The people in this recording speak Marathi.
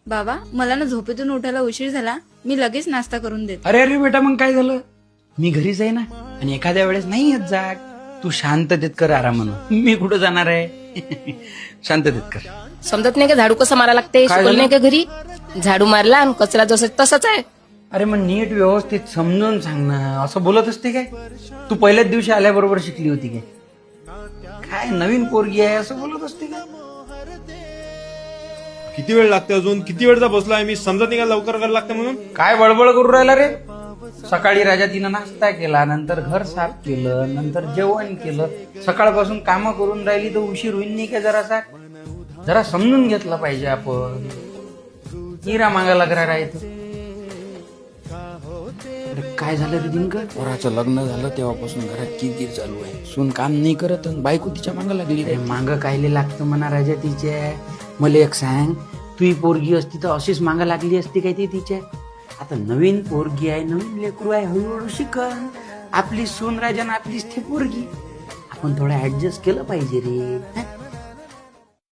बाबा मला ना झोपेतून उठायला उशीर झाला, मी लगेच नाश्ता करून देते. अरे अरे बेटा, मग काय झालं? मी घरीच आहे ना. आणि एखाद्या वेळेस नाही येत जाग. तू शांततेत कर आरामानं. मी कुठं जाणार आहे? शांततेत कर. समजत नाही का झाडू कसं मारा लागते? काय शिकवलं झालं? नाही का घरी? झाडू मारला आणि कचरा जसं तसंच आहे. अरे मग नीट व्यवस्थित समजून सांग ना. असं बोलत असते काय? तू पहिल्याच दिवशी आल्याबरोबर शिकली होती काय? काय नवीन पोरगी आहे असं बोलत असते का? किती वेळ लागते अजून? किती वेळचा बसलोय मी, समजत नाही का लवकर करायला लागतं म्हणून? काय बडबड करू राहिला रे? सकाळी राजा तिनं नाश्ता केला, नंतर घर साफ केलं, नंतर जेवण केलं. सकाळपासून कामं करून राहिली तर उशीर होईल नाही का? जरा समजून घेतलं पाहिजे आपण. हिरा मागायला करा राहायचं. अरे काय झालं रे दिनकर? पोराचं लग्न झालं तेव्हापासून घरात किरकिर चालू आहे. सून काम नाही करत आणि बायको तिच्या मागं लागली. अरे मांग कायले लागतं म्हणा राजा तिच्या. मला एक सांग, तुही पोरगी असती तर अशीच मागं लागली असती काय ती तिच्या? आता नवीन पोरगी आहे, नवीन लेकरू आहे, हळूहळू शिकन. आपली सून राजा ना आपलीच ती पोरगी. आपण थोडं ऍडजस्ट केलं पाहिजे रे.